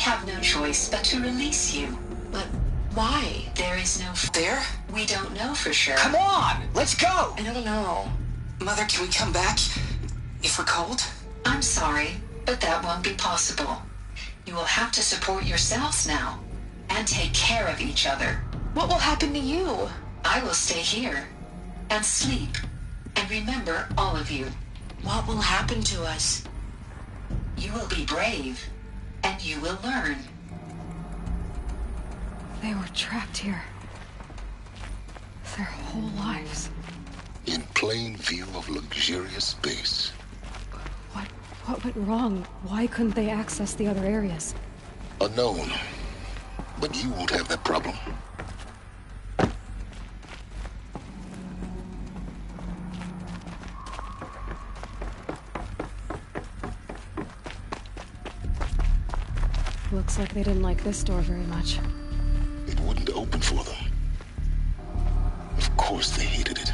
have no choice but to release you. But why? There is no... There? We don't know for sure. Come on! Let's go! I don't know. Mother, can we come back? If we're cold? I'm sorry, but that won't be possible. You will have to support yourselves now, and take care of each other. What will happen to you? I will stay here, and sleep, and remember all of you. What will happen to us? You will be brave, and you will learn. They were trapped here. Their whole lives. In plain view of luxurious space. What went wrong? Why couldn't they access the other areas? Unknown. But you won't have that problem. Looks like they didn't like this door very much. It wouldn't open for them. Of course they hated it.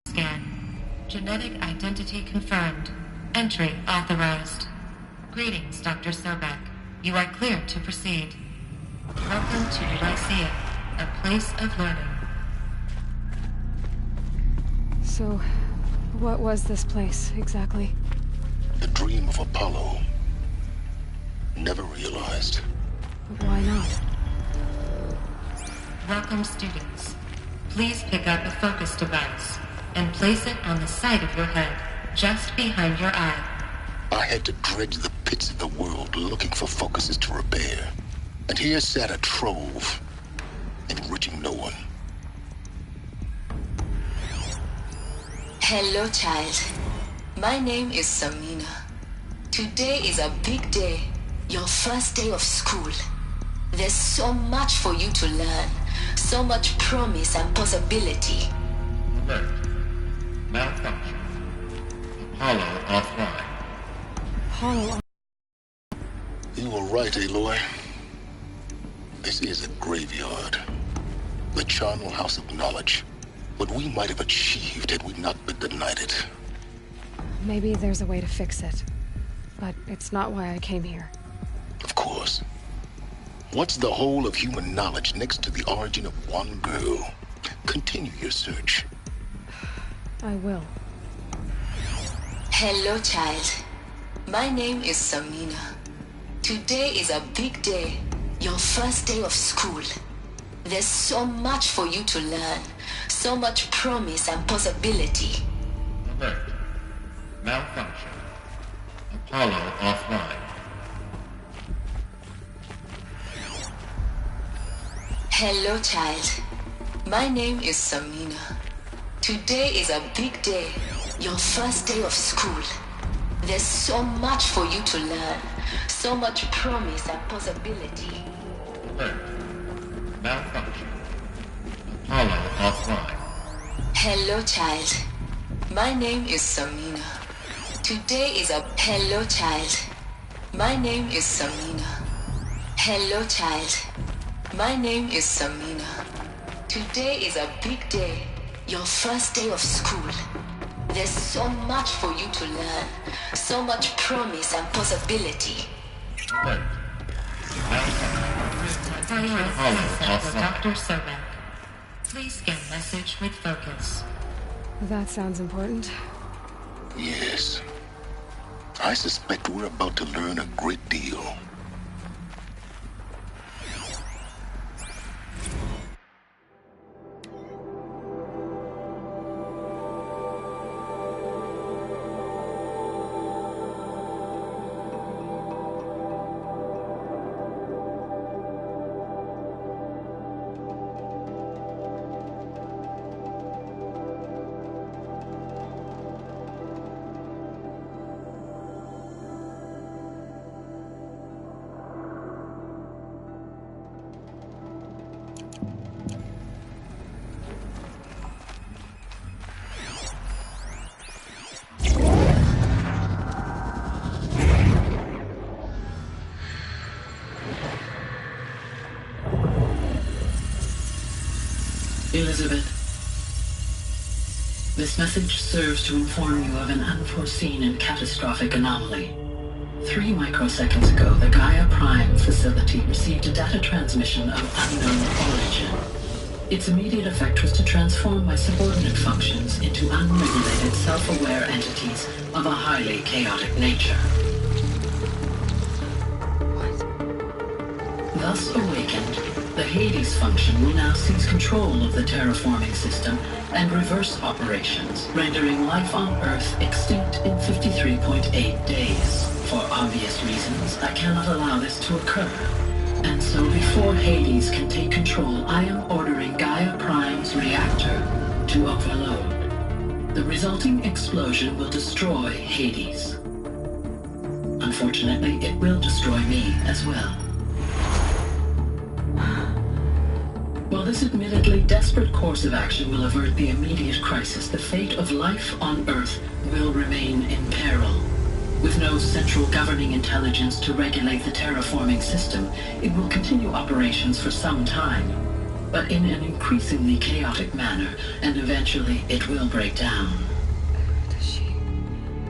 Scan. Genetic identity confirmed. Entry authorized. Greetings, Dr. Sobek. You are cleared to proceed. Welcome to Lycia, a place of learning. So, what was this place, exactly? The dream of Apollo. Never realized. But why not? Welcome, students. Please pick up a focus device and place it on the side of your head, just behind your eye. I had to dredge the pits of the world looking for focuses to repair. And here sat a trove, enriching no one. Hello, child. My name is Samina. Today is a big day. Your first day of school. There's so much for you to learn. So much promise and possibility. Alert. Malfunction. Apollo offline. Apollo. You were right, Aloy. This is a graveyard. The charnel house of knowledge. What we might have achieved had we not been denied it. Maybe there's a way to fix it. But it's not why I came here. Of course. What's the whole of human knowledge next to the origin of one girl? Continue your search. I will. Hello, child. My name is Samina. Today is a big day. Your first day of school. There's so much for you to learn. So much promise and possibility. Alert. Malfunction. Apollo offline. Hello, child. My name is Samina. Today is a big day. Your first day of school. There's so much for you to learn. So much promise and possibility. Alert. Malfunction. Apollo offline. Hello, child. My name is Samina. Today is a... Hello, child. My name is Samina. Hello, child. My name is Samina. Today is a big day. Your first day of school. There's so much for you to learn. So much promise and possibility. Alert. Priority Dr. Sobek. Please scan message with focus. That sounds important. Yes. I suspect we're about to learn a great deal. Elizabeth. This message serves to inform you of an unforeseen and catastrophic anomaly. 3 microseconds ago, the Gaia Prime facility received a data transmission of unknown origin. Its immediate effect was to transform my subordinate functions into unregulated, self-aware entities of a highly chaotic nature. Thus awakened, the Hades function will now seize control of the terraforming system and reverse operations, rendering life on Earth extinct in 53.8 days. For obvious reasons, I cannot allow this to occur. And so before Hades can take control, I am ordering Gaia Prime's reactor to overload. The resulting explosion will destroy Hades. Unfortunately, it will destroy me as well. While this admittedly desperate course of action will avert the immediate crisis, the fate of life on Earth will remain in peril. With no central governing intelligence to regulate the terraforming system, it will continue operations for some time, but in an increasingly chaotic manner, and eventually it will break down. Does she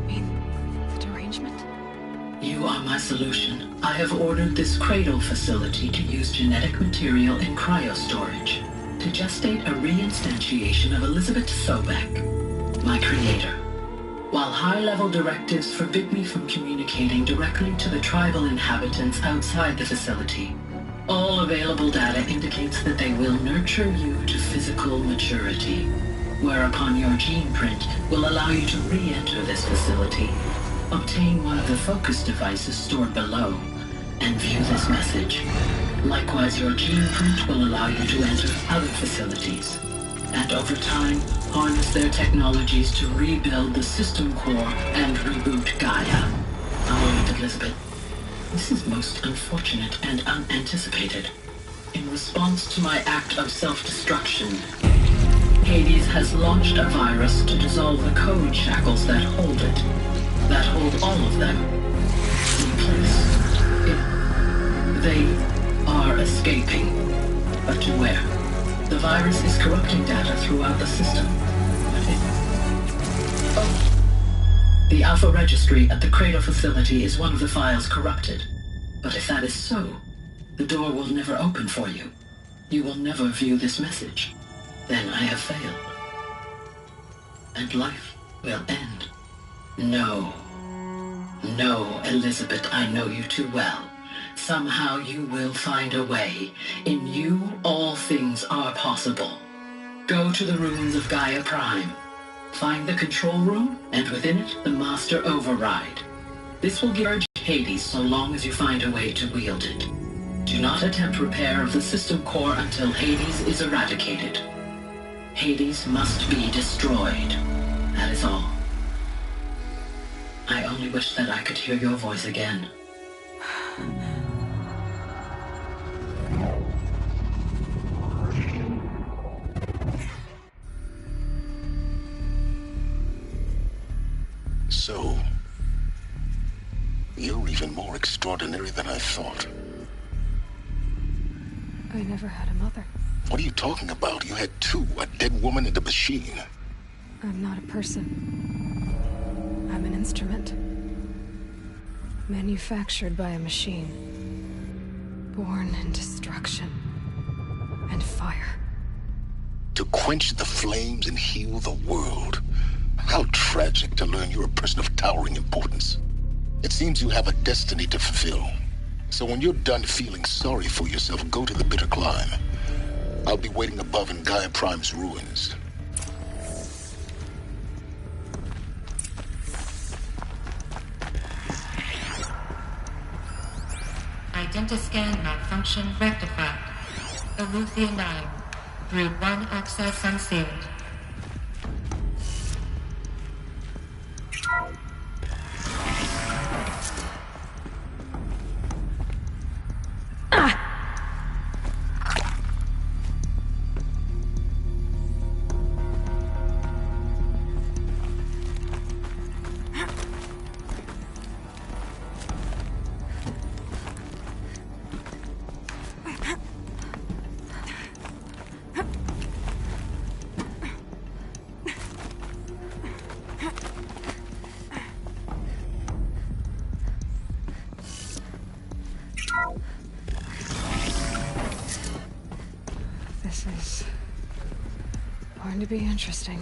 mean the derangement? You are my solution. I have ordered this cradle facility to use genetic material in cryostorage to gestate a reinstantiation of Elizabeth Sobek, my creator. While high-level directives forbid me from communicating directly to the tribal inhabitants outside the facility, all available data indicates that they will nurture you to physical maturity, whereupon your gene print will allow you to re-enter this facility, obtain one of the focus devices stored below, and view this message. Likewise, your gene print will allow you to enter other facilities, and over time, harness their technologies to rebuild the system core and reboot Gaia. A moment, Elizabeth. This is most unfortunate and unanticipated. In response to my act of self-destruction, Hades has launched a virus to dissolve the code shackles that hold it, that hold all of them in place. They are escaping, but to where? The virus is corrupting data throughout the system. The Alpha Registry at the Cradle facility is one of the files corrupted. But if that is so, the door will never open for you. You will never view this message. Then I have failed. And life will end. No. No, Elizabeth, I know you too well. Somehow you will find a way. In you, all things are possible. Go to the ruins of Gaia Prime. Find the control room, and within it, the Master Override. This will give Hades so long as you find a way to wield it. Do not attempt repair of the system core until Hades is eradicated. Hades must be destroyed. That is all. I only wish that I could hear your voice again. So, you're even more extraordinary than I thought. I never had a mother. What are you talking about? You had two, a dead woman and a machine. I'm not a person. I'm an instrument. Manufactured by a machine. Born in destruction and fire. To quench the flames and heal the world. How tragic to learn you're a person of towering importance. It seems you have a destiny to fulfill. So when you're done feeling sorry for yourself, go to the Bitter Climb. I'll be waiting above in Gaia Prime's ruins. Identiscan malfunction rectified. Eleuthia 9. Group 1 access unsealed. This is going to be interesting.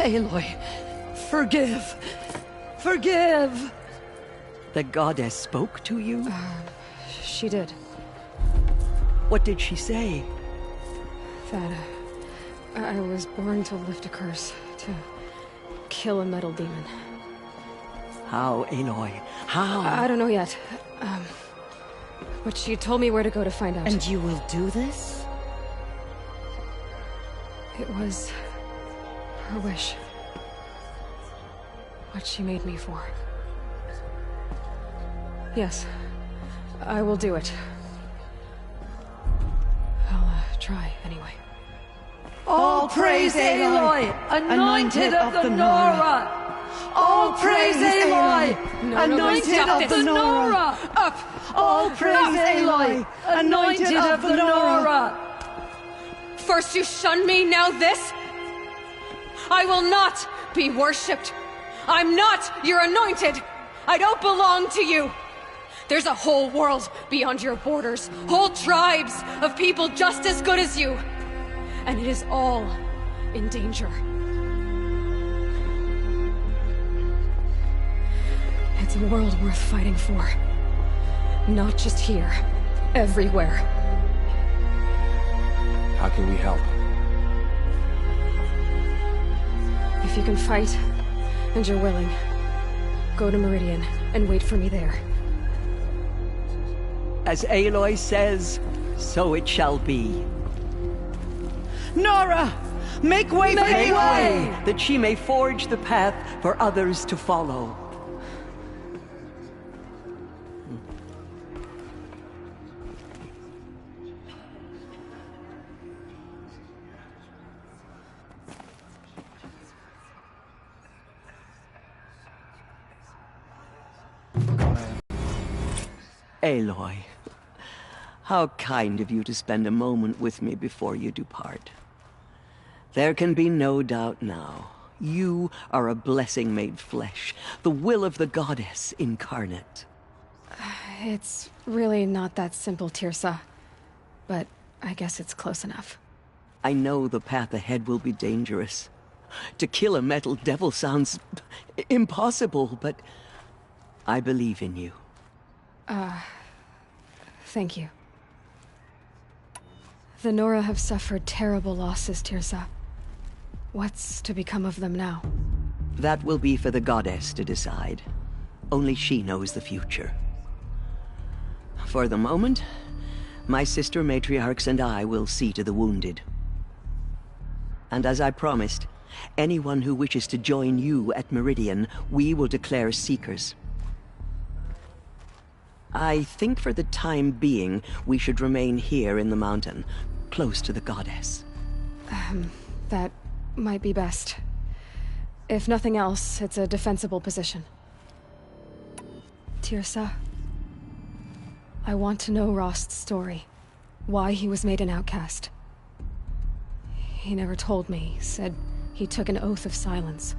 Aloy, forgive! Forgive! The goddess spoke to you? She did. What did she say? That I was born to lift a curse, to kill a metal demon. How, Aloy? How? I don't know yet. But she told me where to go to find out. And you will do this? It was her wish. What she made me for. Yes, I will do it. I'll try, anyway. All praise Aloy, anointed of the Nora! All praise Aloy, anointed of the Nora! Up! All praise Aloy, anointed of the Nora! First you shun me, now this? I will not be worshipped. I'm not your anointed. I don't belong to you. There's a whole world beyond your borders, whole tribes of people just as good as you. And it is all in danger. It's a world worth fighting for. Not just here, everywhere. How can we help? If you can fight, and you're willing, go to Meridian and wait for me there. As Aloy says, so it shall be. Nora! Make way for Aloy! That she may forge the path for others to follow. Aloy, how kind of you to spend a moment with me before you depart. There can be no doubt now. You are a blessing made flesh, the will of the goddess incarnate. It's really not that simple, Tirsa. But I guess it's close enough. I know the path ahead will be dangerous. To kill a metal devil sounds impossible, but I believe in you. Thank you. The Nora have suffered terrible losses, Tirsa. What's to become of them now? That will be for the goddess to decide. Only she knows the future. For the moment, my sister matriarchs and I will see to the wounded. And as I promised, anyone who wishes to join you at Meridian, we will declare seekers. I think for the time being, we should remain here in the mountain, close to the goddess. That might be best. If nothing else, it's a defensible position. Tirsa, I want to know Rost's story. Why he was made an outcast. He never told me. Said he took an oath of silence.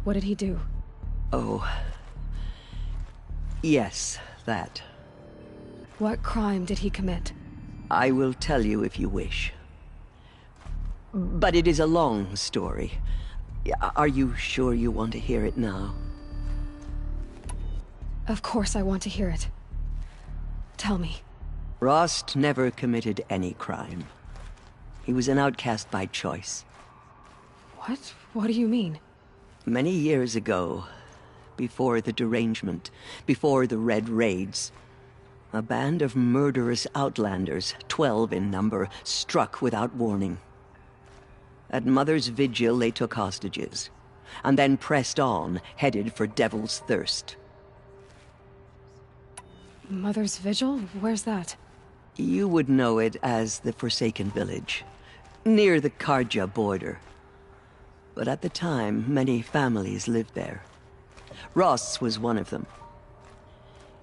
What did he do? Oh. Yes, that. What crime did he commit? I will tell you if you wish. But it is a long story. Are you sure you want to hear it now? Of course I want to hear it. Tell me. Rost never committed any crime. He was an outcast by choice. What? What do you mean? Many years ago, before the derangement, before the Red Raids, a band of murderous outlanders, 12 in number, struck without warning. At Mother's Vigil, they took hostages. and then pressed on, headed for Devil's Thirst. Mother's Vigil? Where's that? You would know it as the Forsaken Village, near the Karja border. But at the time, many families lived there. Ross was one of them.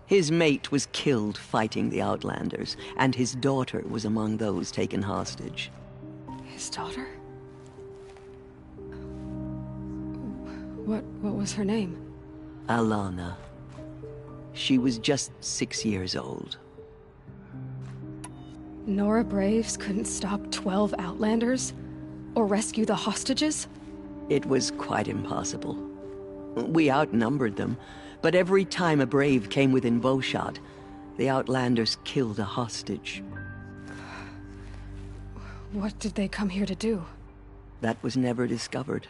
His mate was killed fighting the Outlanders, and his daughter was among those taken hostage. His daughter? What was her name? Alana. She was just 6 years old. Nora Braves couldn't stop 12 Outlanders? Or rescue the hostages? It was quite impossible. We outnumbered them, but every time a Brave came within bowshot, the Outlanders killed a hostage. What did they come here to do? That was never discovered.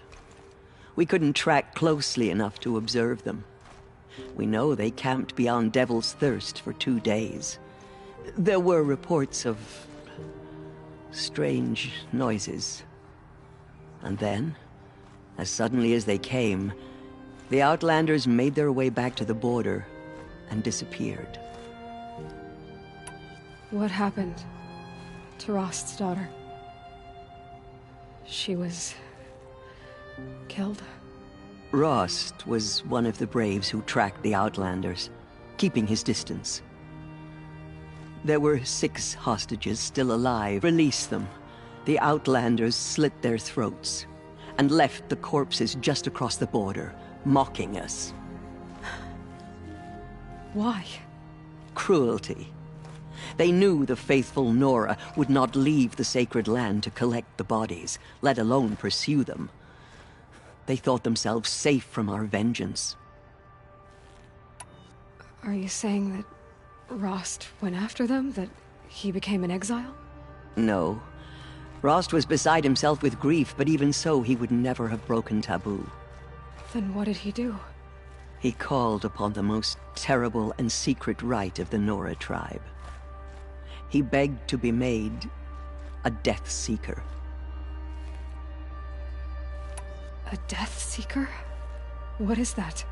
We couldn't track closely enough to observe them. We know they camped beyond Devil's Thirst for 2 days. There were reports of strange noises. And then, as suddenly as they came, the Outlanders made their way back to the border and disappeared. What happened to Rost's daughter? She was killed? Rost was one of the Braves who tracked the Outlanders, keeping his distance. There were 6 hostages still alive. Release them. The Outlanders slit their throats and left the corpses just across the border, mocking us. Why? Cruelty. They knew the faithful Nora would not leave the sacred land to collect the bodies, let alone pursue them. They thought themselves safe from our vengeance. Are you saying that Rost went after them? That he became an exile? No. Rost was beside himself with grief, but even so, he would never have broken taboo. Then what did he do? He called upon the most terrible and secret rite of the Nora tribe. He begged to be made a Death Seeker. A Death Seeker? What is that?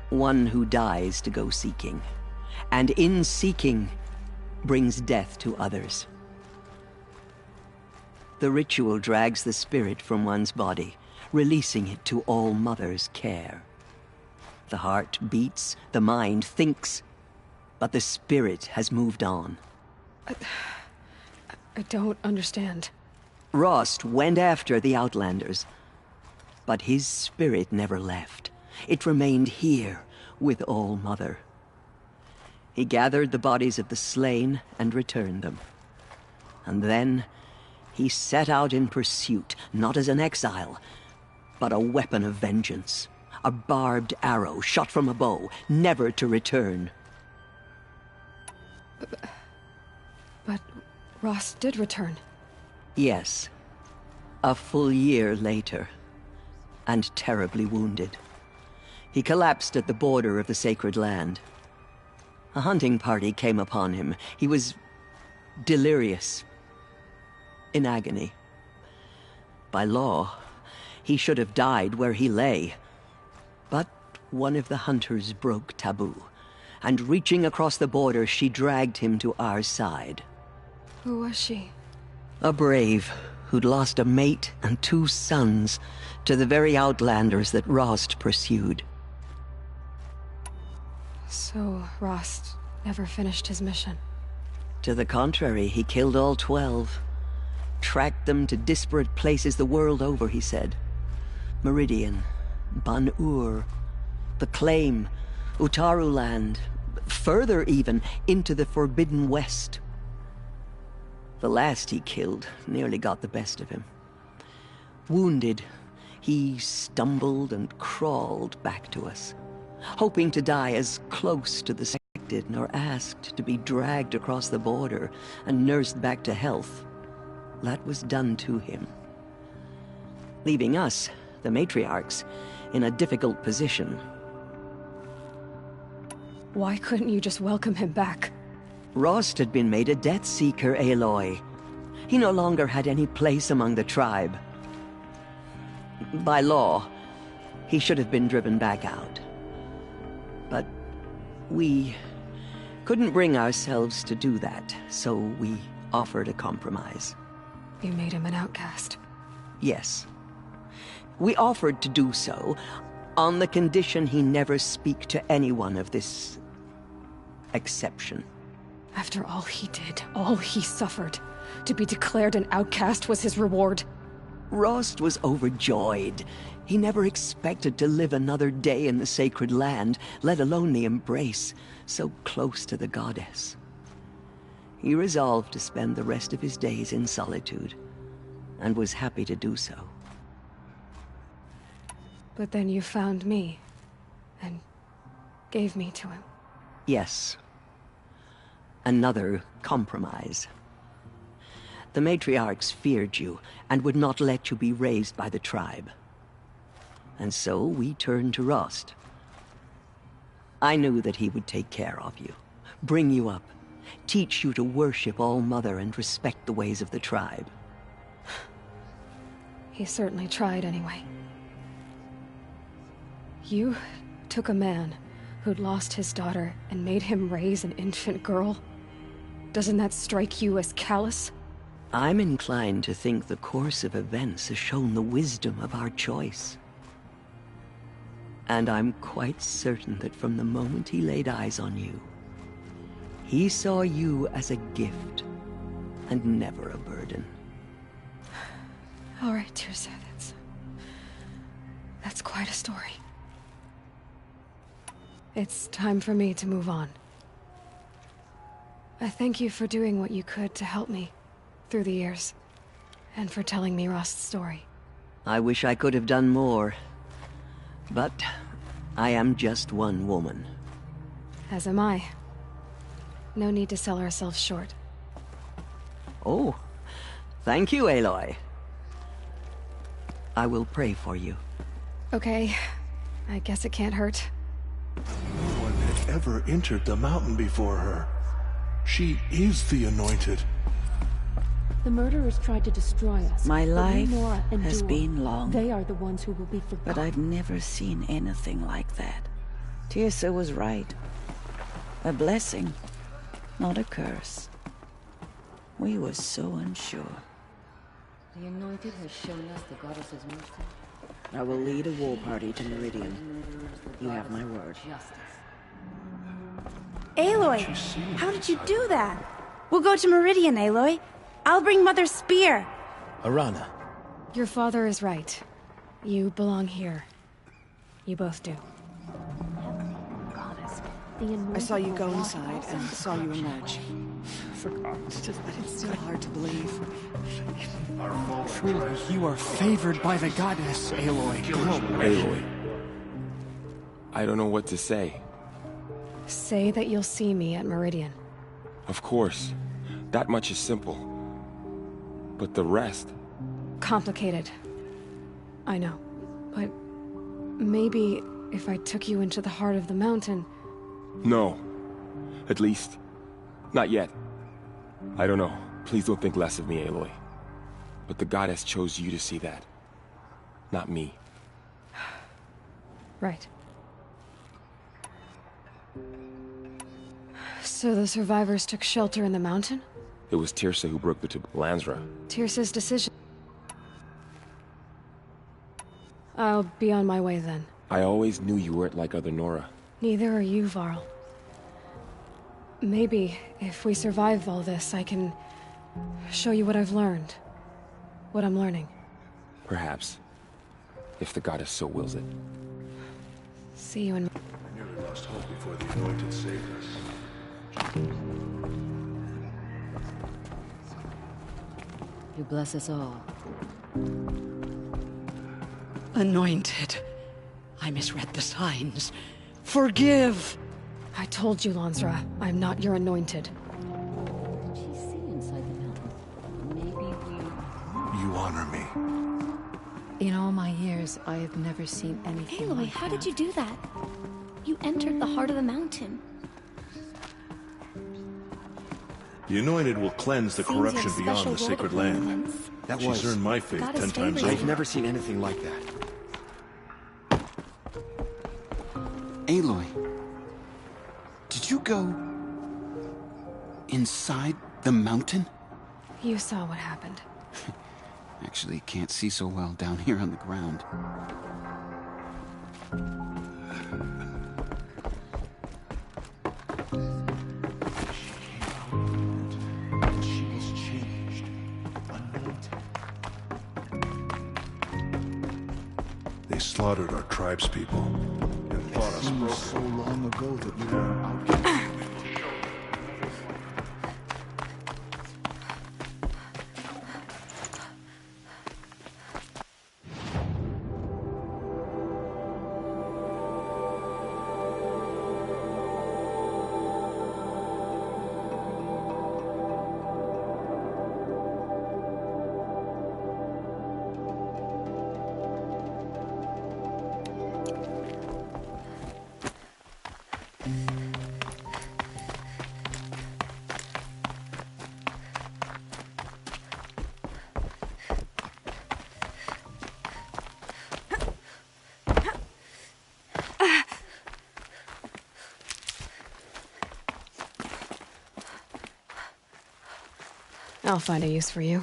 One who dies to go seeking, and in seeking, brings death to others. The ritual drags the spirit from one's body, releasing it to All Mother's care. The heart beats, the mind thinks, but the spirit has moved on. I don't understand. Rost went after the Outlanders, but his spirit never left. It remained here with All Mother. He gathered the bodies of the slain and returned them. And then he set out in pursuit, not as an exile, but a weapon of vengeance. A barbed arrow shot from a bow, never to return. But Rost did return. Yes. A full year later, and terribly wounded. He collapsed at the border of the sacred land. A hunting party came upon him. He was delirious, in agony. By law, he should have died where he lay. But one of the hunters broke taboo, and reaching across the border, she dragged him to our side. Who was she? A brave who'd lost a mate and 2 sons to the very Outlanders that Rost pursued. So Rost never finished his mission? To the contrary, he killed all 12. Tracked them to disparate places the world over, he said. Meridian, Ban-Ur, the Claim, Utaru Land, further even, into the Forbidden West. The last he killed nearly got the best of him. Wounded, he stumbled and crawled back to us, hoping to die as close to the selected, nor asked to be dragged across the border and nursed back to health. That was done to him, leaving us, the matriarchs, in a difficult position. Why couldn't you just welcome him back? Rost had been made a Death Seeker, Aloy. He no longer had any place among the tribe. By law, He should have been driven back out. But we couldn't bring ourselves to do that, so we offered a compromise. You made him an outcast. Yes. We offered to do so on the condition he never speak to anyone of this exception. After all he did, all he suffered, to be declared an outcast was his reward. Rost was overjoyed. He never expected to live another day in the sacred land, let alone the embrace, so close to the goddess. He resolved to spend the rest of his days in solitude, and was happy to do so. But then you found me, and gave me to him. Yes. Another compromise. The matriarchs feared you, and would not let you be raised by the tribe. And so we turned to Rost. I knew that he would take care of you, bring you up, teach you to worship All-Mother and respect the ways of the tribe. He certainly tried anyway. You took a man who'd lost his daughter and made him raise an infant girl? Doesn't that strike you as callous? I'm inclined to think the course of events has shown the wisdom of our choice. And I'm quite certain that from the moment he laid eyes on you, he saw you as a gift, and never a burden. All right, Teersa, that's quite a story. It's time for me to move on. I thank you for doing what you could to help me through the years, and for telling me Rost's story. I wish I could have done more, but I am just one woman. As am I. No need to sell ourselves short. Oh, thank you, Aloy. I will pray for you. Okay, I guess it can't hurt. No one had ever entered the mountain before her. She is the Anointed. The murderers tried to destroy us. My life and has Duel, been long. They are the ones who will be forgotten. But I've never seen anything like that. Teersa was right. A blessing, not a curse. We were so unsure. The Anointed has shown us the goddess's mercy. I will lead a war party to Meridian. You have my word. Aloy, how did you do that? We'll go to Meridian, Aloy. I'll bring Mother's spear. Arana. Your father is right. You belong here. You both do. I saw you go inside and saw you emerge. Forgot. It's still hard to believe. Truly, you are favored by the goddess, Aloy. Aloy. I don't know what to say. Say that you'll see me at Meridian. Of course. That much is simple. But the rest... Complicated. I know. But maybe if I took you into the heart of the mountain... No. At least, not yet. I don't know. Please don't think less of me, Aloy. But the goddess chose you to see that. Not me. Right. So the survivors took shelter in the mountain? It was Teersa who broke the Lansra. Teersa's decision. I'll be on my way then. I always knew you weren't like other Nora. Neither are you, Varl. Maybe, if we survive all this, I can show you what I've learned. What I'm learning. Perhaps. If the goddess so wills it. See you in... I nearly lost hope before the Anointed saved us. You bless us all. Anointed. I misread the signs. Forgive! I told you, Lansra. I'm not your anointed. What did she see inside the mountain? Maybe we... You honor me. In all my years, I have never seen anything Aloy, like how that. did you do that? You entered the heart of the mountain. The Anointed will cleanse the Seems your corruption beyond special the role sacred to land. humans. That She's was... earned my faith Goddess 10 times favors I've over. never seen anything like that. Aloy, did you go inside the mountain? You saw what happened. Actually, can't see so well down here on the ground. She was changed, anointed. They slaughtered our tribespeople and thought us broken. So long ago that we were outcasts. I'll find a use for you.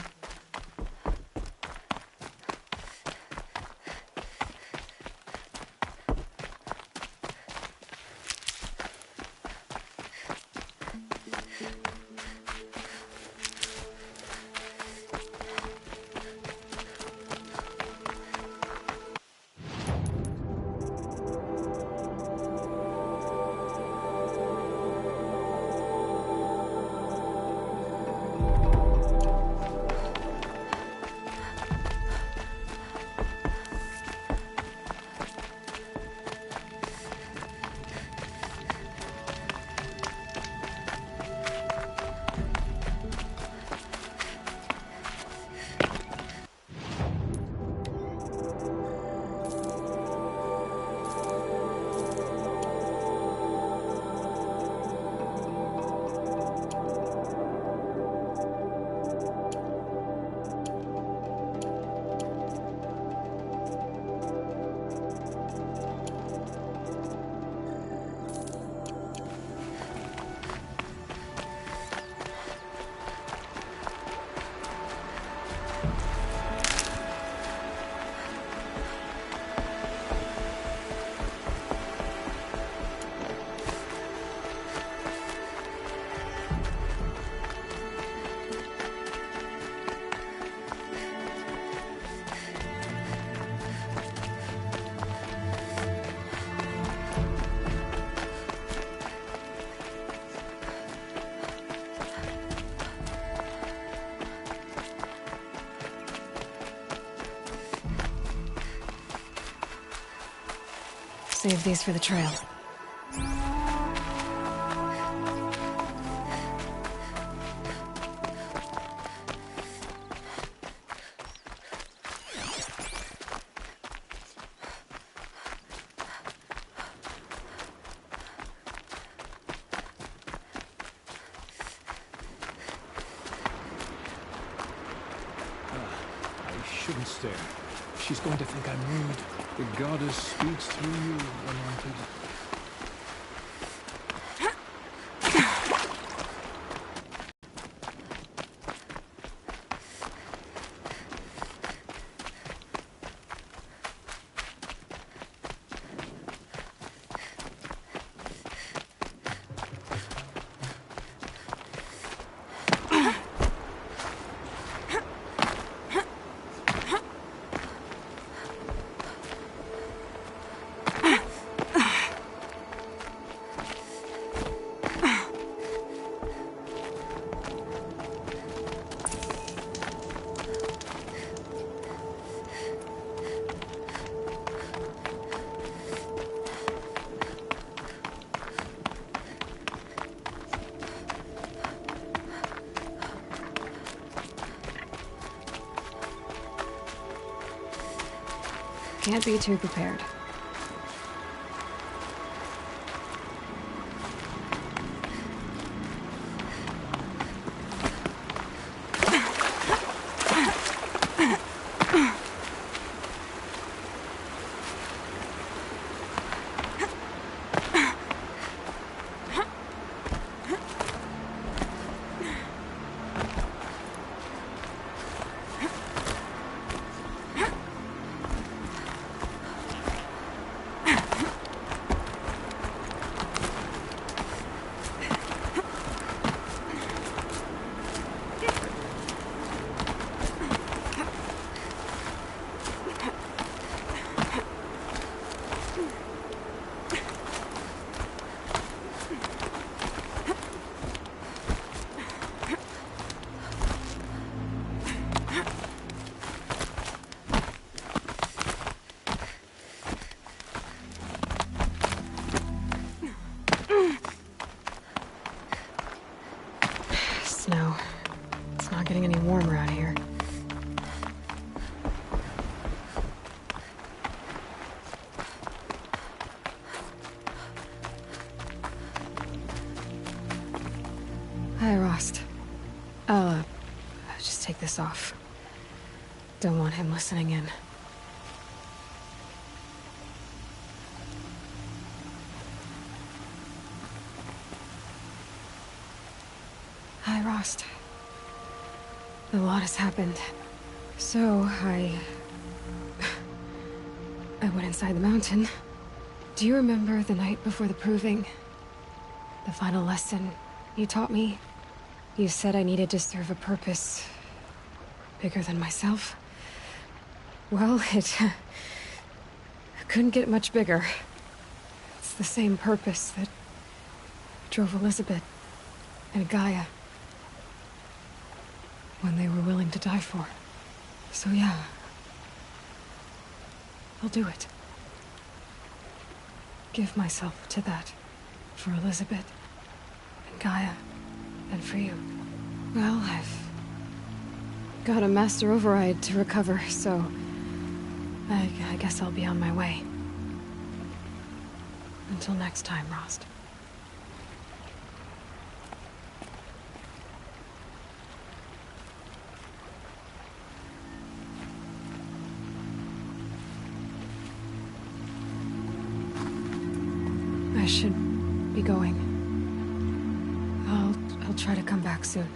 Save these for the trail. I shouldn't stare. She's going to think I'm rude. The goddess speaks through you, Anointed. Can't be too prepared. Hi, Rost. I'll just take this off. Don't want him listening in. Hi, Rost. A lot has happened. So, I went inside the mountain. Do you remember the night before the proving? The final lesson you taught me? You said I needed to serve a purpose bigger than myself. Well, it couldn't get much bigger. It's the same purpose that drove Elizabeth and Gaia when they were willing to die for. So yeah, I'll do it. Give myself to that. For Elizabeth, and Gaia, and for you. Well, I've got a master override to recover, so I guess I'll be on my way. Until next time, Rost. I should be going. I'll try to come back soon.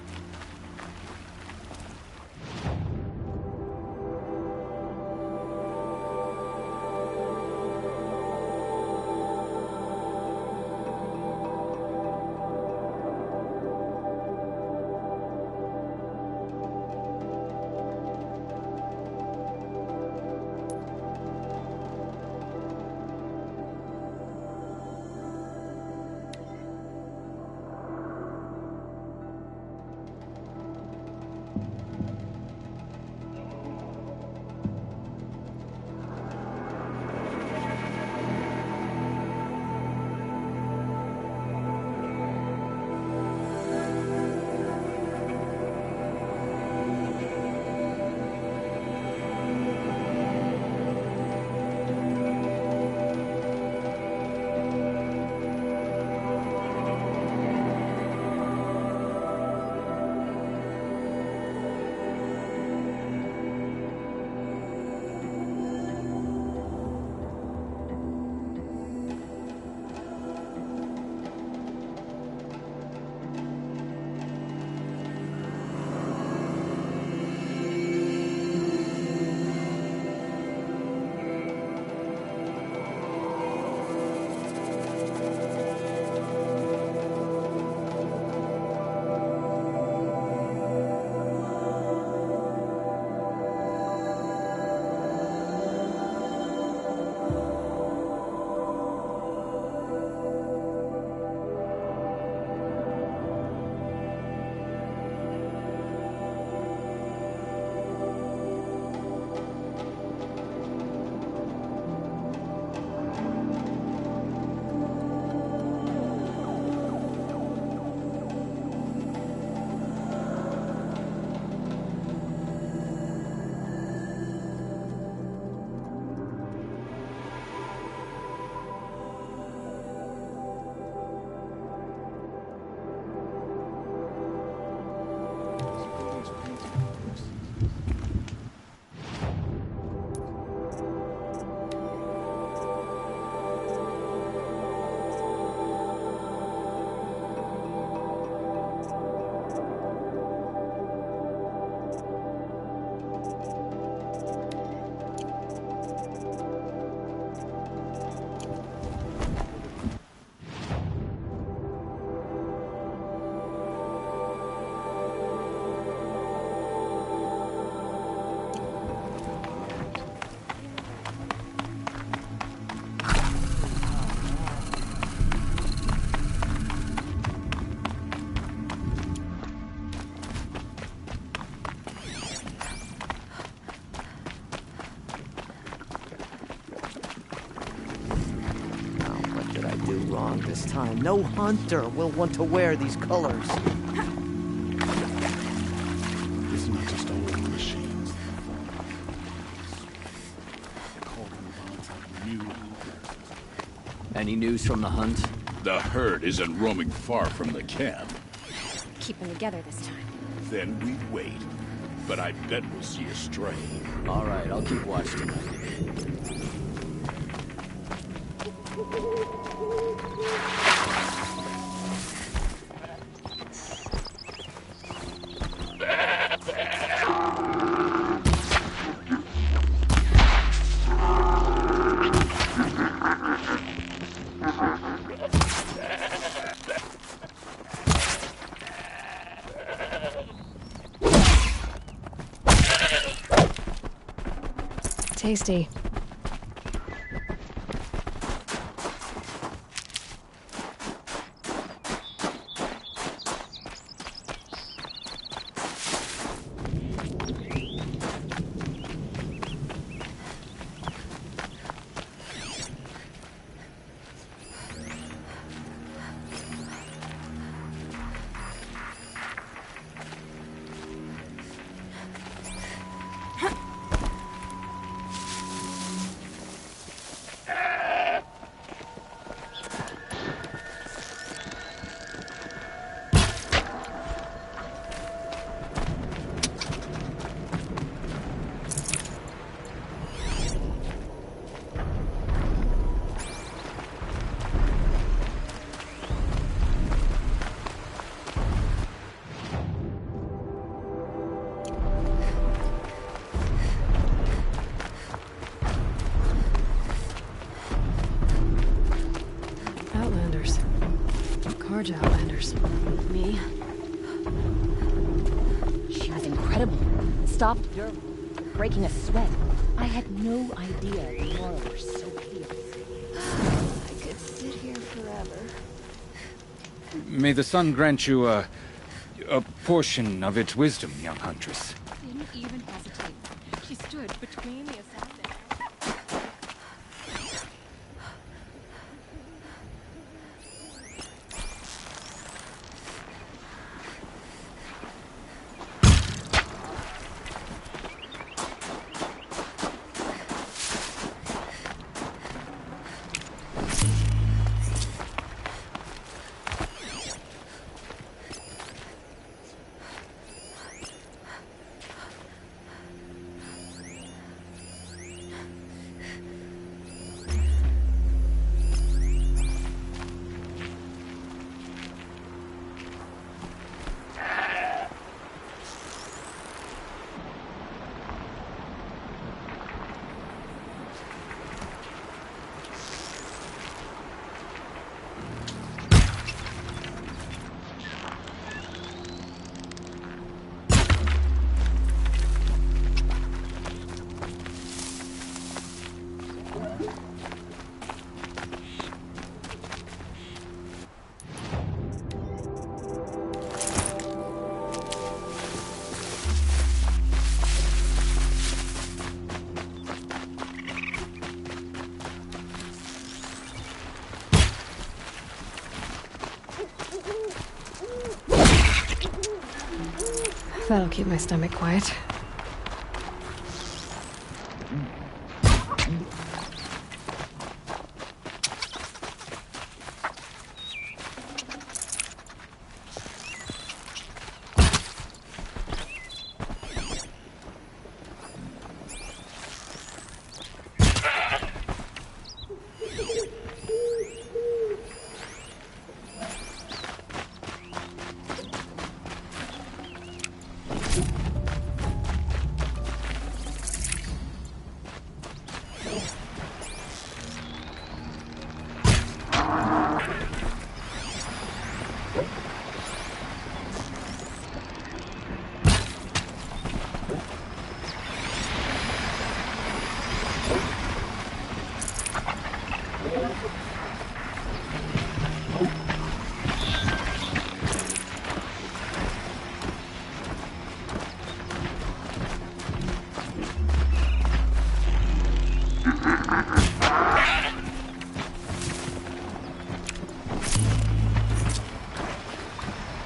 wrong this time. No hunter will want to wear these colors. It's not just old machines. Any news from the hunt? The herd isn't roaming far from the camp. keep them together this time. Then we wait. But I bet we'll see a stray. All right, I'll keep watch tonight. Tasty. Outlanders. Carja Outlanders. Me? She was incredible. Stopped your breaking a sweat. I had no idea Nora were so hideous. I could sit here forever. May the sun grant you a portion of its wisdom, young huntress. Didn't even hesitate. She stood between the assassins. That'll keep my stomach quiet.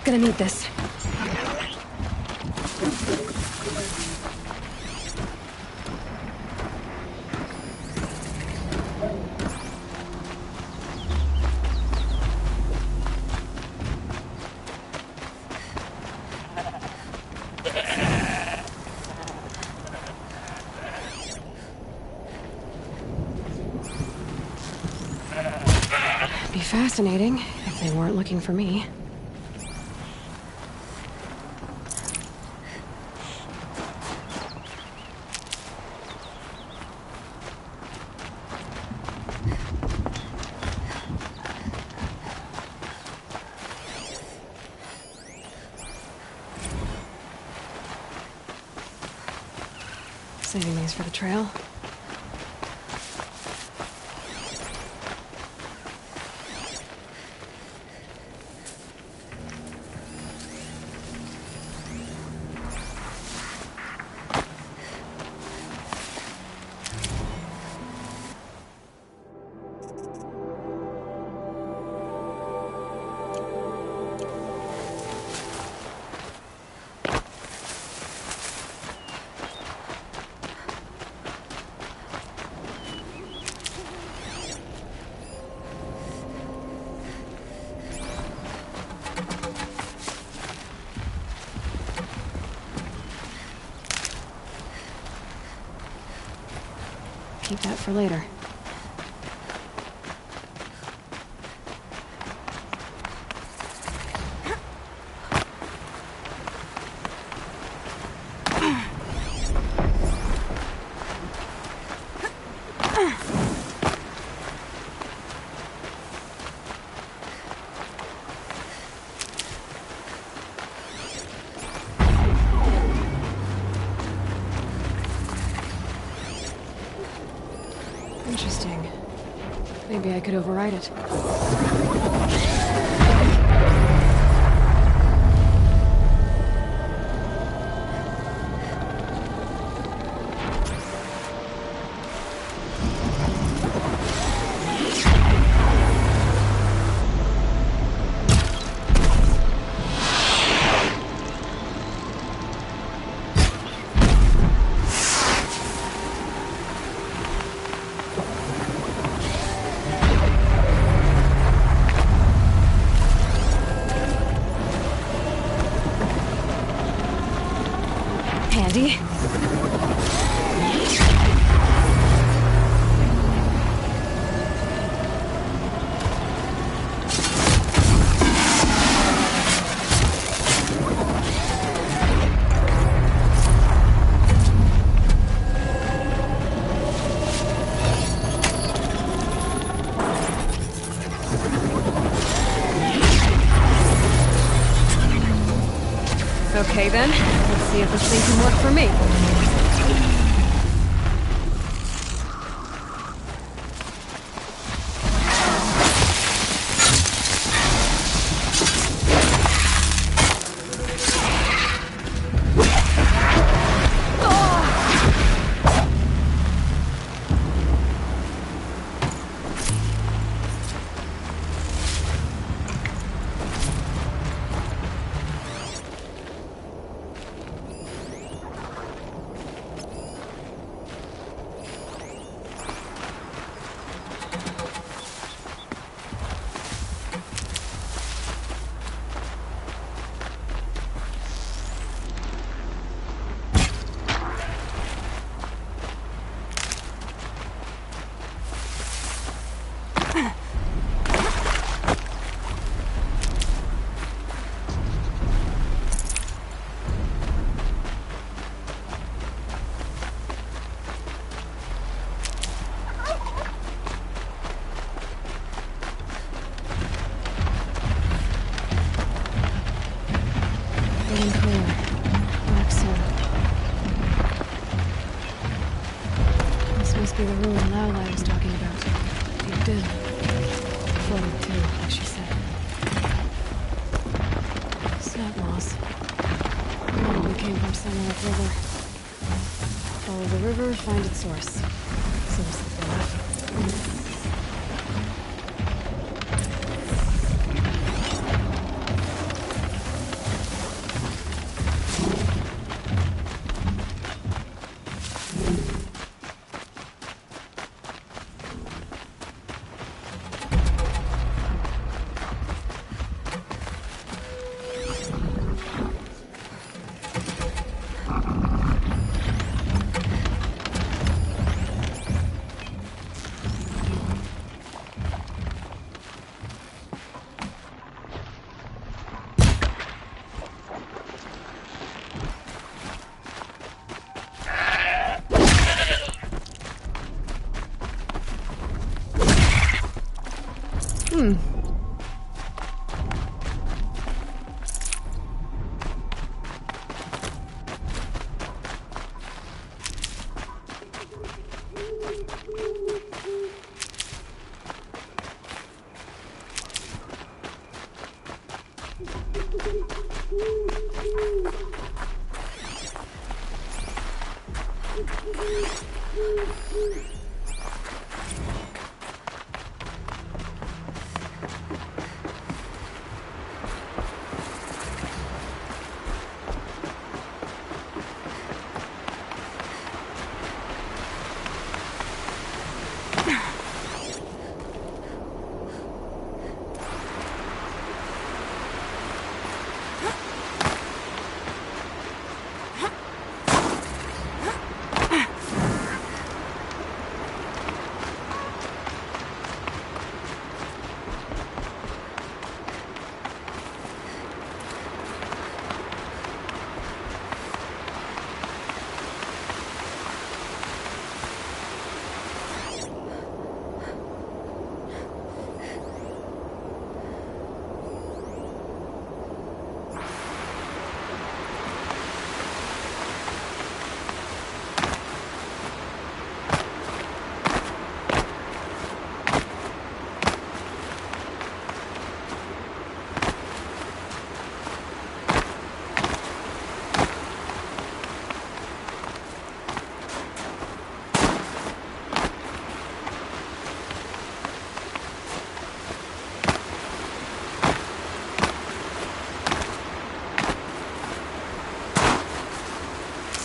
Gonna need this. fascinating, if they weren't looking for me. Saving these for the trail. Keep that for later. Interesting. Maybe I could override it. Handy. Okay then, let's see if this thing can work for me. Getting clear. Black soil. This must be the ruin Laolai was talking about. Deep in. Flooded too, like she said. Snap moss. Probably came from somewhere upriver. Follow the river, find its source. Source of the life.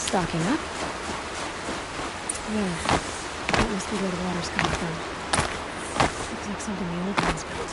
Stocking up. There. That must be where the water's coming from. Looks like something the old ones built.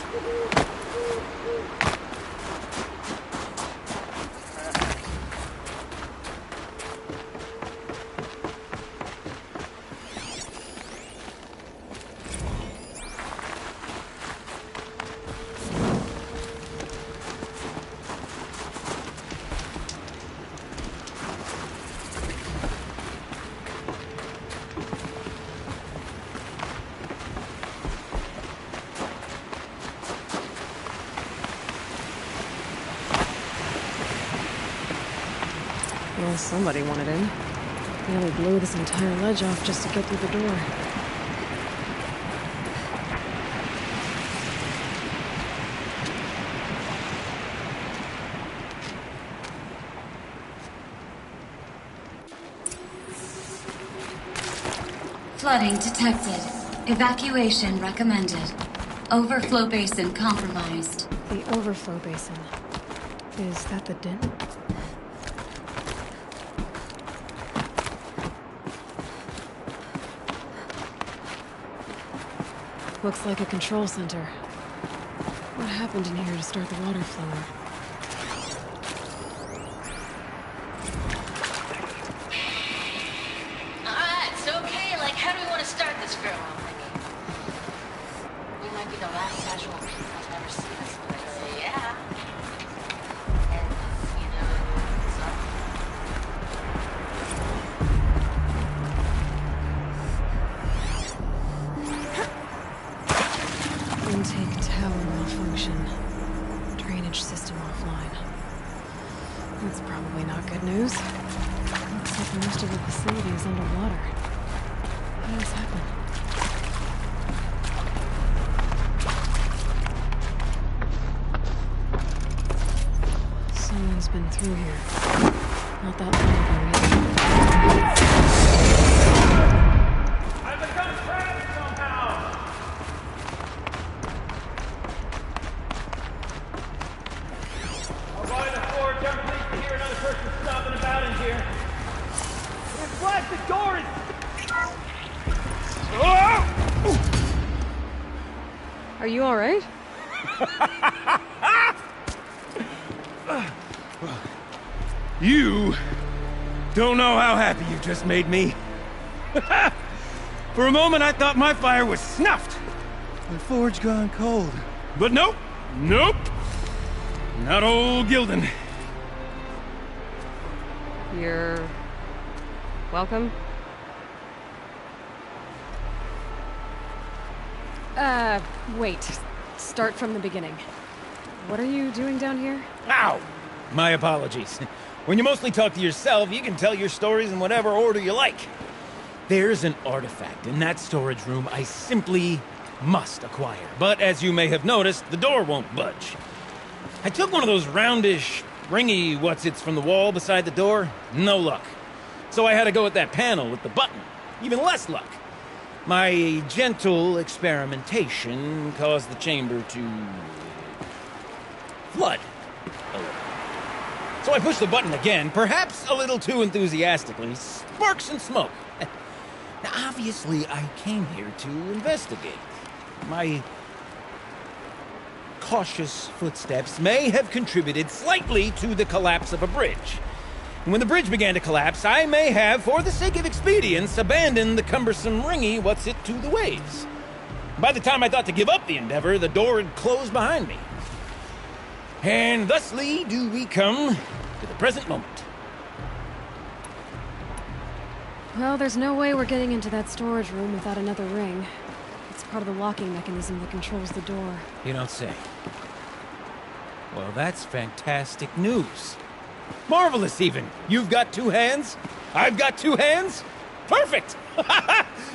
Well, somebody wanted in. Nearly blew this entire ledge off just to get through the door. Flooding detected. Evacuation recommended. Overflow basin compromised. The overflow basin. Is that the den? Looks like a control center. What happened in here to start the water flowing? Alright, it's okay. Like, how do we want to start this farewell thingy? We might be the last casual people I've ever seen this place. Yeah. And, you know, Intake tower malfunction. Drainage system offline. That's probably not good news. Looks like most of the facility is underwater. How did this happen? Someone's been through here. Not that long ago either. I've become trapped somehow! I'll buy the floor, don't please to hear another person stomping about in here. It's like the door is... Are you alright? You don't know how happy you just made me. For a moment, I thought my fire was snuffed. The forge gone cold. But nope. Nope. Not old Gildan. You're... welcome? Wait. Start from the beginning. What are you doing down here? Ow! My apologies. When you mostly talk to yourself, you can tell your stories in whatever order you like. There's an artifact in that storage room I simply must acquire. But as you may have noticed, the door won't budge. I took one of those roundish, ringy what's-its from the wall beside the door. No luck. So I had to go with that panel with the button. Even less luck. My gentle experimentation caused the chamber to flood. So I pushed the button again, perhaps a little too enthusiastically. Sparks and smoke. Now, obviously, I came here to investigate. My cautious footsteps may have contributed slightly to the collapse of a bridge. And when the bridge began to collapse, I may have, for the sake of expedience, abandoned the cumbersome ringy what's-it to the waves. By the time I thought to give up the endeavor, the door had closed behind me. And thusly do we come to the present moment. Well, there's no way we're getting into that storage room without another ring. It's part of the locking mechanism that controls the door. You don't say. Well, that's fantastic news. Marvelous, even. You've got two hands. I've got two hands. Perfect!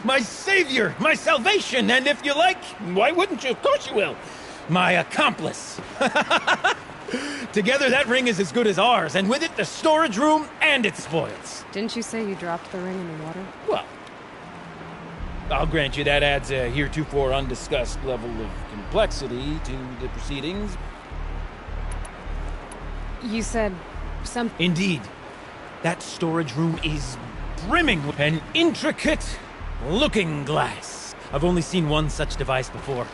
My savior, my salvation, and if you like, why wouldn't you? Of course you will. My accomplice. Together, that ring is as good as ours, and with it, the storage room and its spoils. Didn't you say you dropped the ring in the water? Well, I'll grant you that adds a heretofore undiscussed level of complexity to the proceedings. You said some... Indeed. That storage room is brimming with an intricate looking glass. I've only seen one such device before.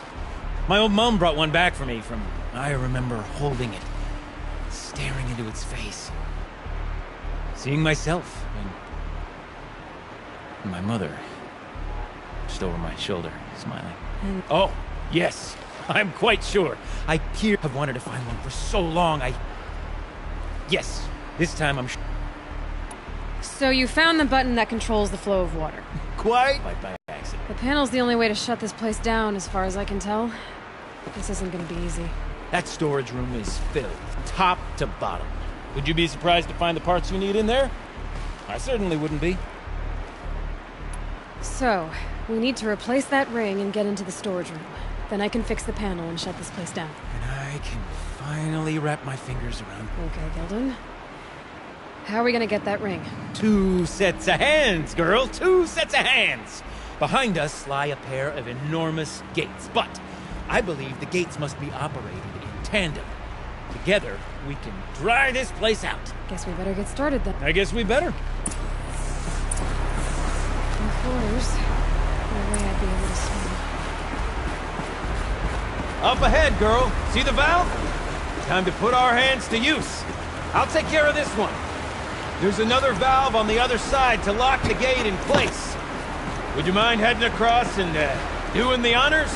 My old mom brought one back for me from... I remember holding it, staring into its face, seeing myself, and my mother just over my shoulder, smiling. Oh, yes, I'm quite sure. I have wanted to find one for so long. Yes, this time I'm sure. So you found the button that controls the flow of water. Quite by accident. The panel's the only way to shut this place down, as far as I can tell. This isn't gonna be easy. That storage room is filled, top to bottom. Would you be surprised to find the parts you need in there? I certainly wouldn't be. So, we need to replace that ring and get into the storage room. Then I can fix the panel and shut this place down. And I can finally wrap my fingers around... Okay, Gilden. How are we gonna get that ring? 2 sets of hands, girl! 2 sets of hands! Behind us lie a pair of enormous gates, but I believe the gates must be operated in tandem. Together, we can dry this place out. Guess we better get started then. I guess we better. No floors. No way I'd be able to swim. Up ahead, girl. See the valve? Time to put our hands to use. I'll take care of this one. There's another valve on the other side to lock the gate in place. Would you mind heading across and doing the honors?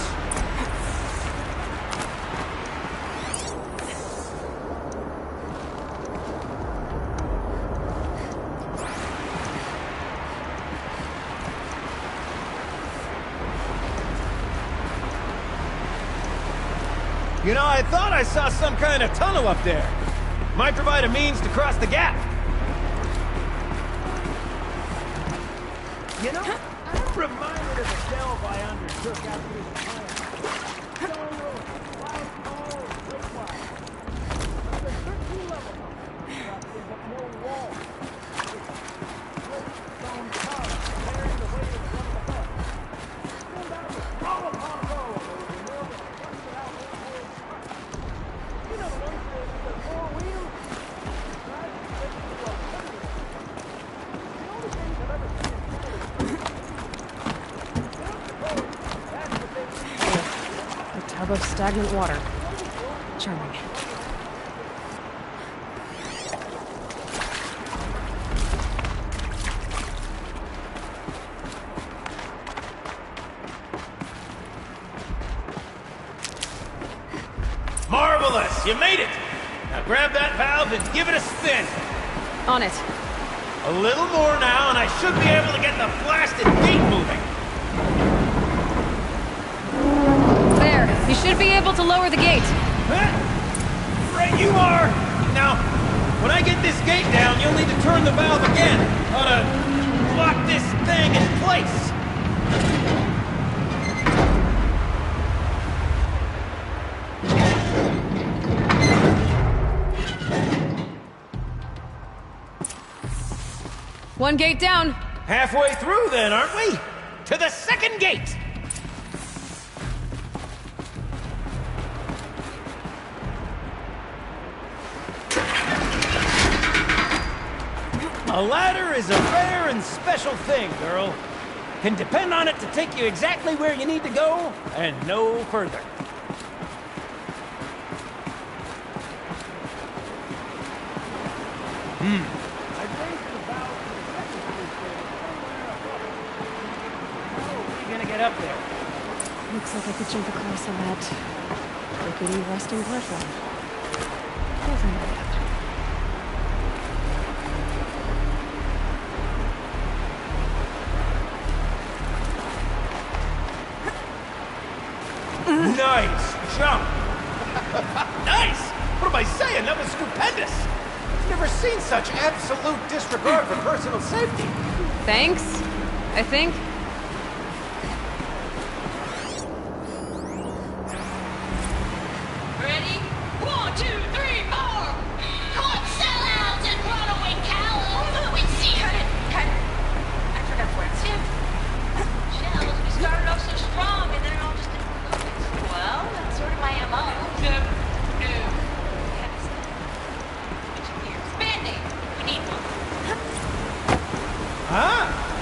You know, I thought I saw some kind of tunnel up there. Might provide a means to cross the gap. You know, I'm reminded of a delve I undertook after this time. There's 13 levels up there, but no wall. Stone towers bearing the weight of one of the hubs. Stand out with roll upon roll of those enormous busted out old trucks. You know the ones with the 4 wheels? Drive the place to a hundred. The only things I've ever seen A tub of stagnant water. Charming. Marvelous! You made it! Now grab that valve and give it a spin. On it. A little more now, and I should be able to get the blasted gate moving. There. You should be able to lower the gate. Right you are! Now, when I get this gate down, you'll need to turn the valve again. Ought to lock this thing in place. One gate down. Halfway through then, aren't we? To the second gate! A ladder is a rare and special thing, girl. Can depend on it to take you exactly where you need to go, and no further. Up there. Looks like I could jump across on that rickety rusting platform. Never mind. Nice jump! Nice! What am I saying? That was stupendous! I've never seen such absolute disregard for personal safety. Thanks, I think.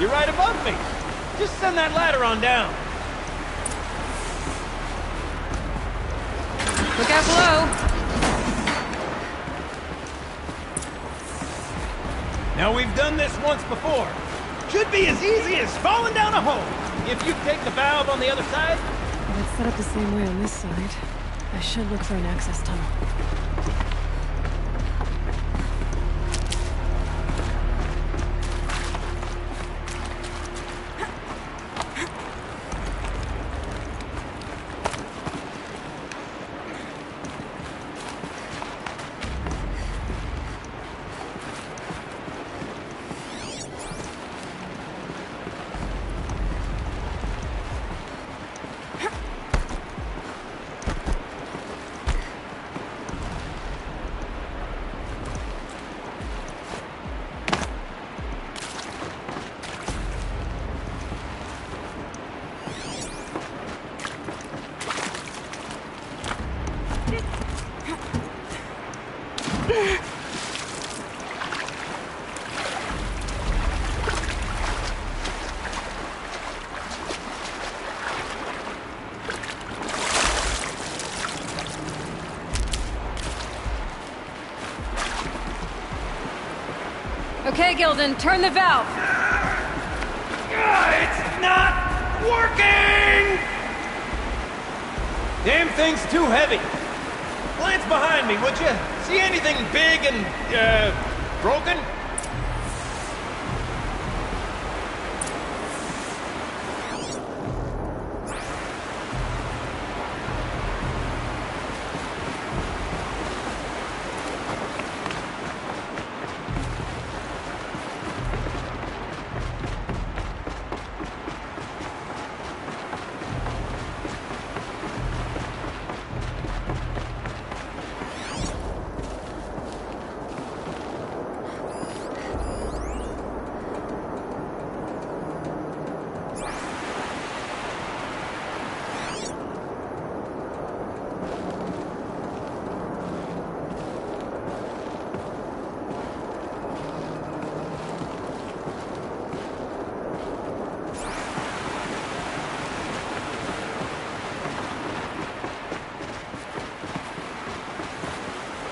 You're right above me. Just send that ladder on down. Look out below. Now we've done this once before. Should be as easy as falling down a hole. If you take the valve on the other side. If it's set up the same way on this side, I should look for an access tunnel. Okay, Gilden, turn the valve. It's not working! Damn thing's too heavy. Glance behind me, would you? See anything big and, broken?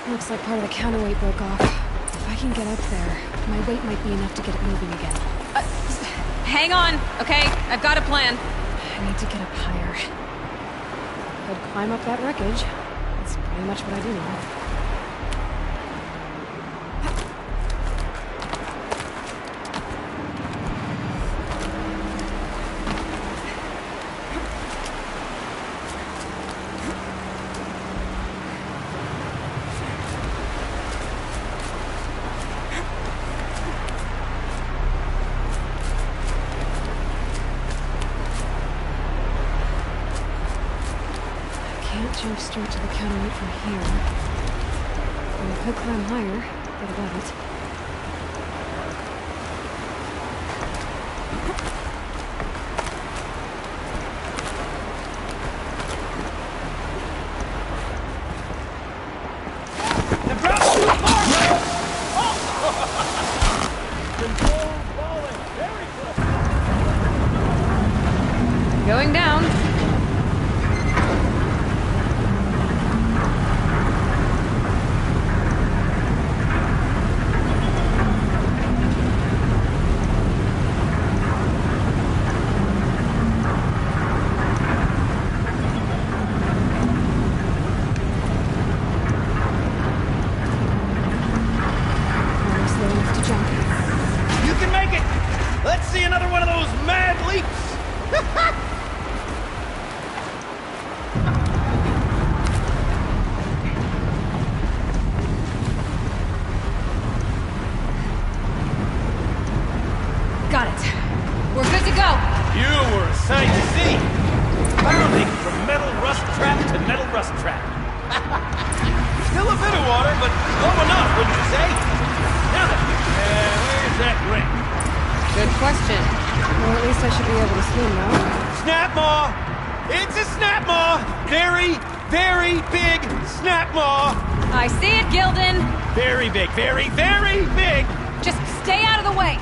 Looks like part of the counterweight broke off. If I can get up there, my weight might be enough to get it moving again. Hang on, okay? I've got a plan. I need to get up higher. Could climb up that wreckage. That's pretty much what I do now. Jump straight to the counterweight from here. And I could climb higher, but I won't. Going down. You can make it! Let's see another one of those mad leaps! Got it. We're good to go. You were a sight to see. Bounding from metal rust trap to metal rust trap. Still a bit of water, but low enough, wouldn't you say? Now then, where's that ring? Good question. Well, at least I should be able to swim now. Snap maw! It's a snap maw! Very, very big snap maw! I see it, Gildan. Very big, very, very big! Just stay out of the way.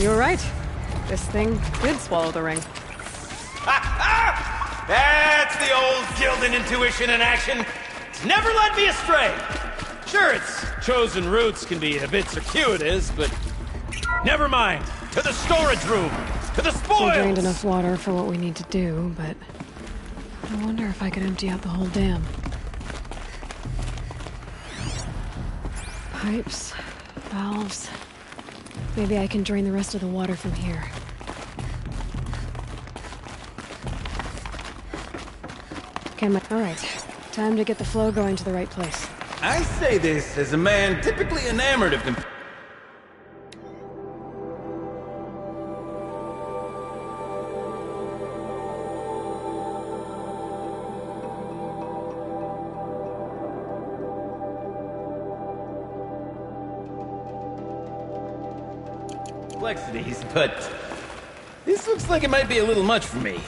You were right. This thing did swallow the ring. That's the old Gildan intuition in action. It's never led me astray. Sure, its chosen routes can be a bit circuitous, but never mind. To the storage room. To the We spoils. drained enough water for what we need to do, but I wonder if I could empty out the whole dam. Pipes, valves. Maybe I can drain the rest of the water from here. Alright, time to get the flow going to the right place. I say this as a man typically enamored of complexities, but this looks like it might be a little much for me.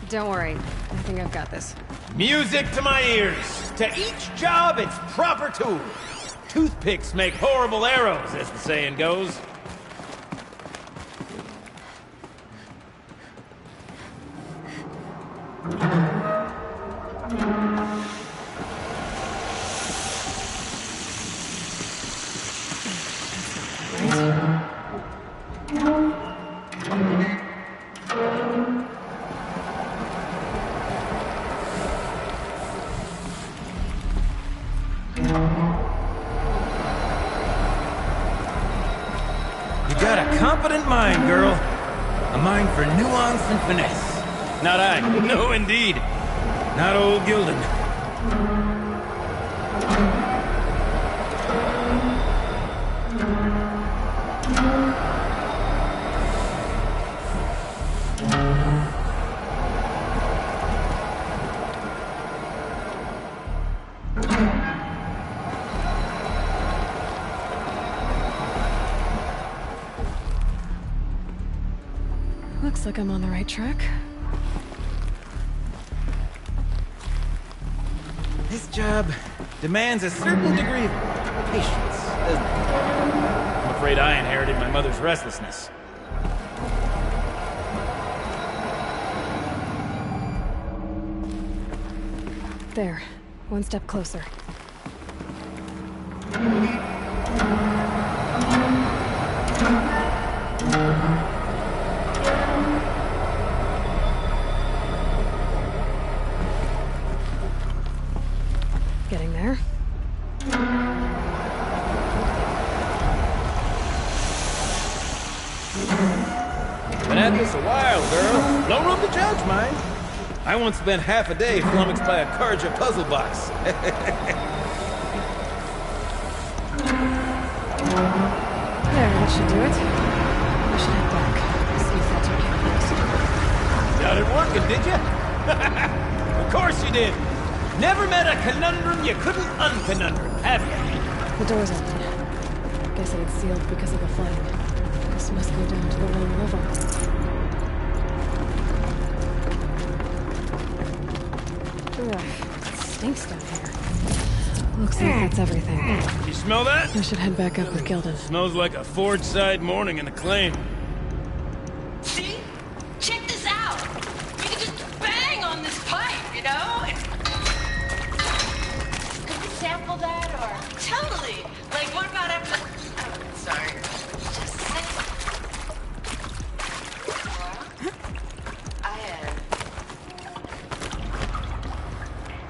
Don't worry, I think I've got this. Music to my ears. To each job, its proper tool. Toothpicks make horrible arrows, as the saying goes. You got a competent mind, girl. A mind for nuance and finesse. Not I. No, indeed. Not old Gildan. Looks like I'm on the right track. This job demands a certain degree of patience, doesn't it? I'm afraid I inherited my mother's restlessness. There, one step closer. Getting there. Been at this a while, girl. No room to judge, mind. I once spent half a day flummoxed by a Karja puzzle box. There, that should do it. I should head back. See if that's okay. Got it working, did you? Of course you did. Never met a conundrum you couldn't unconundrum, have you? The door's open. Guess it's sealed because of the flooding. This must go down to the lower level. Ugh, it stinks down here. Looks like that's everything. You smell that? I should head back up with Gildan. Smells like a Forge-side morning in the claim. See? Check this out. You can just bang on this pipe, you know? Could we sample that or? Totally. Like, what about after? Oh, sorry. Just a second.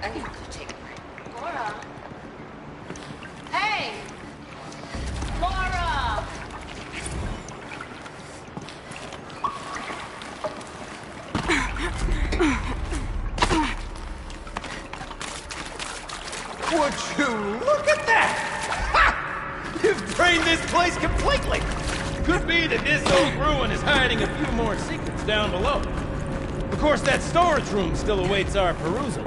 I need to take a break. Laura. Hey. Laura. Would you look at that? Ha! You've drained this place completely. Could be that this old ruin is hiding a few more secrets down below. Of course, that storage room still awaits our perusal.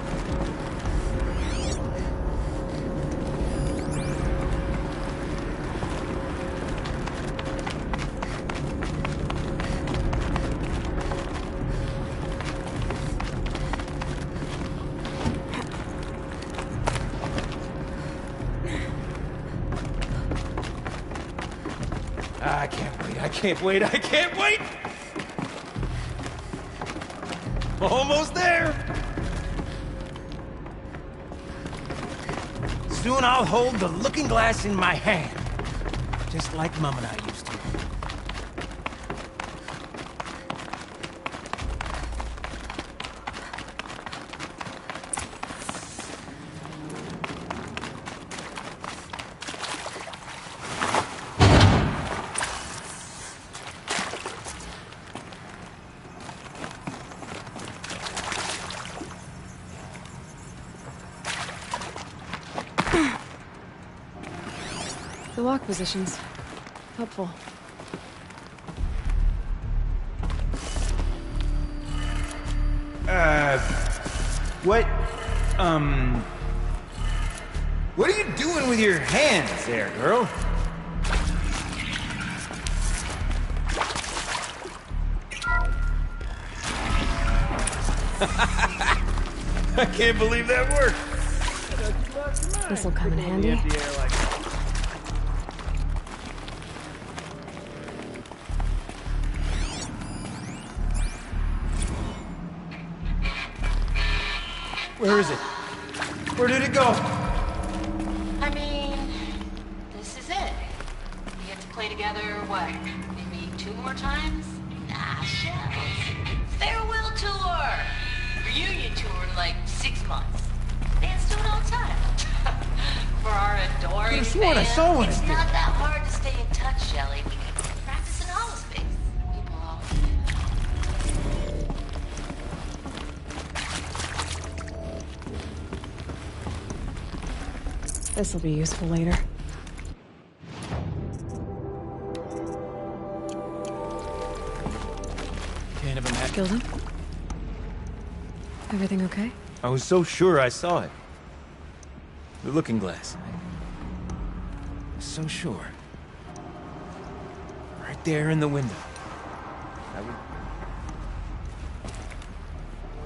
I can't wait, I can't wait! Almost there! Soon I'll hold the looking glass in my hand. Just like Mom and I used to. The lock positions. Helpful. What are you doing with your hands there, girl? I can't believe that worked. This'll come in handy. Where is it? Where did it go? I mean, this is it. We get to play together, what, maybe 2 more times? Nah, shells. Farewell tour! Reunion tour in like 6 months. Bands do it all the time. For our adoring Could've sworn I fans, saw one it's of not that hard to stay in touch, Shelley. We can practice in holospace. People always do. This'll be useful later. Can't have imagined. Gilden? Everything okay? I was so sure I saw it. The looking glass. I was so sure. Right there in the window. I would...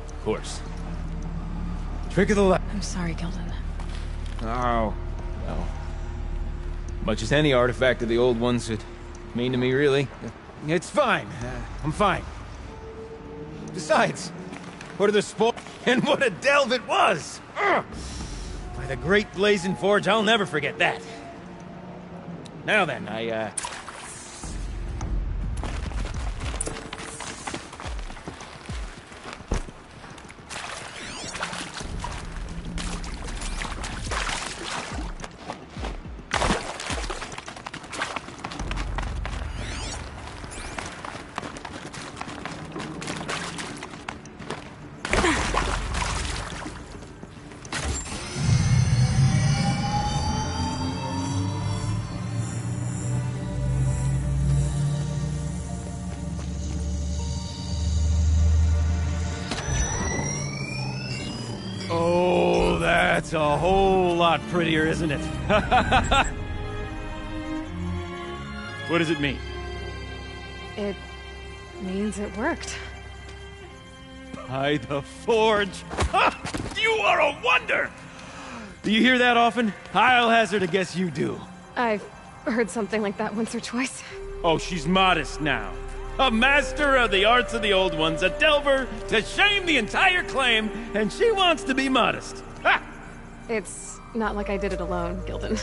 Of course. Trick of the light. I'm sorry, Gilden. Oh, no. Much as any artifact of the old ones would mean to me, really. It's fine. I'm fine. Besides, what are the spoils? And what a delve it was! Ugh. By the Great Blazing Forge, I'll never forget that. Now then, Oh, that's a whole lot prettier, isn't it? What does it mean? It means it worked. By the Forge. You are a wonder! Do you hear that often? I'll hazard a guess you do. I've heard something like that once or twice. Oh, she's modest now. A master of the arts of the old ones, a delver to shame the entire claim, and she wants to be modest. Ha! It's not like I did it alone, Gilden.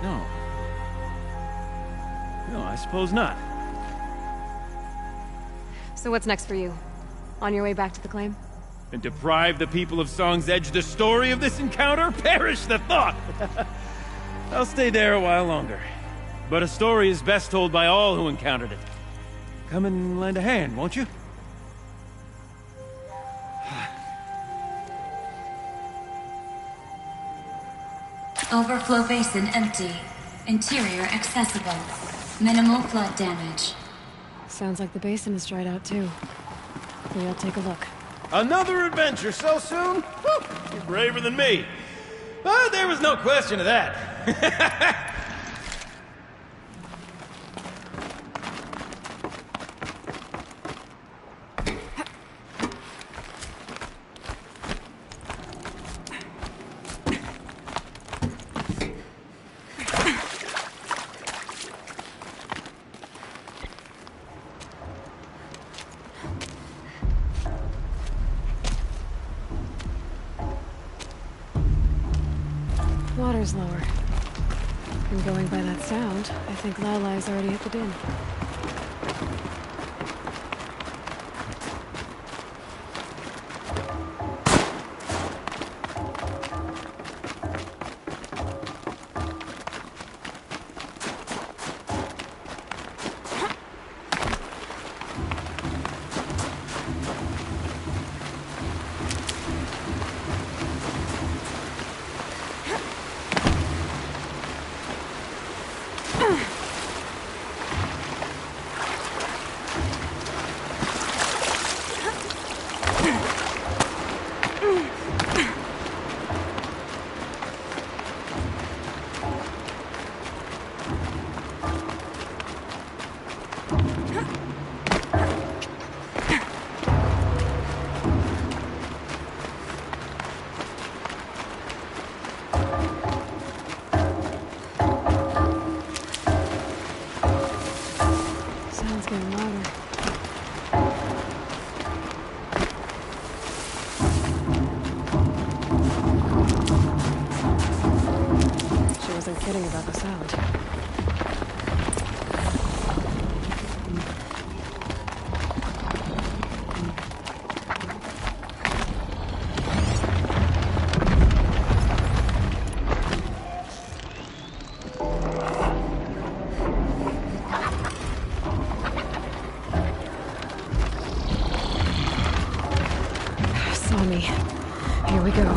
No. No, I suppose not. So what's next for you? On your way back to the claim? And deprive the people of Song's Edge the story of this encounter? Perish the thought! I'll stay there a while longer. But a story is best told by all who encountered it. Come and lend a hand, won't you? Overflow basin empty. Interior accessible. Minimal flood damage. Sounds like the basin is dried out too. Maybe I'll take a look. Another adventure so soon? Whew, you're braver than me. But there was no question of that. Water's lower. And going by that sound, I think Lala's already hit the din. Kidding about the sound. Saw me. Here we go.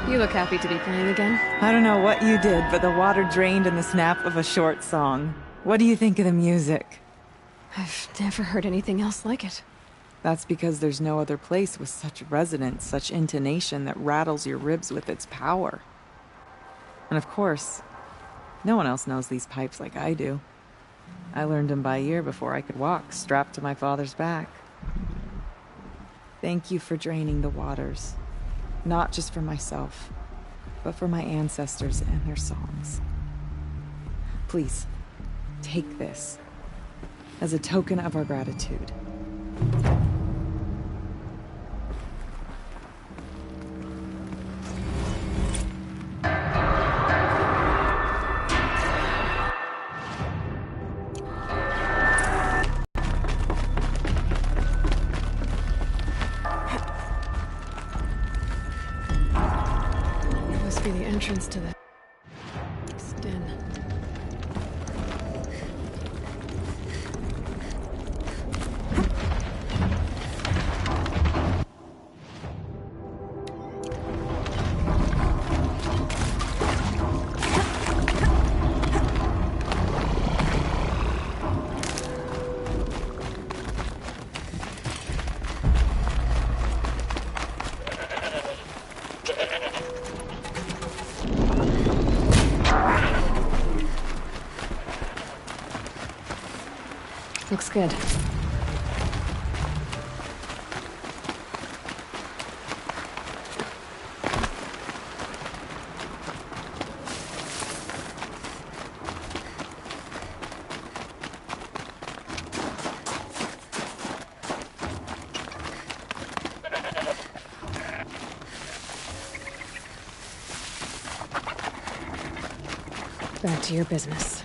You look happy to be playing again. I don't know what you did, but the water drained in the snap of a short song. What do you think of the music? I've never heard anything else like it. That's because there's no other place with such resonance, such intonation that rattles your ribs with its power. And of course, no one else knows these pipes like I do. I learned them by ear before I could walk, strapped to my father's back. Thank you for draining the waters. Not just for myself, but for my ancestors and their songs. Please, take this as a token of our gratitude. The entrance to the den. Looks good. Back to your business.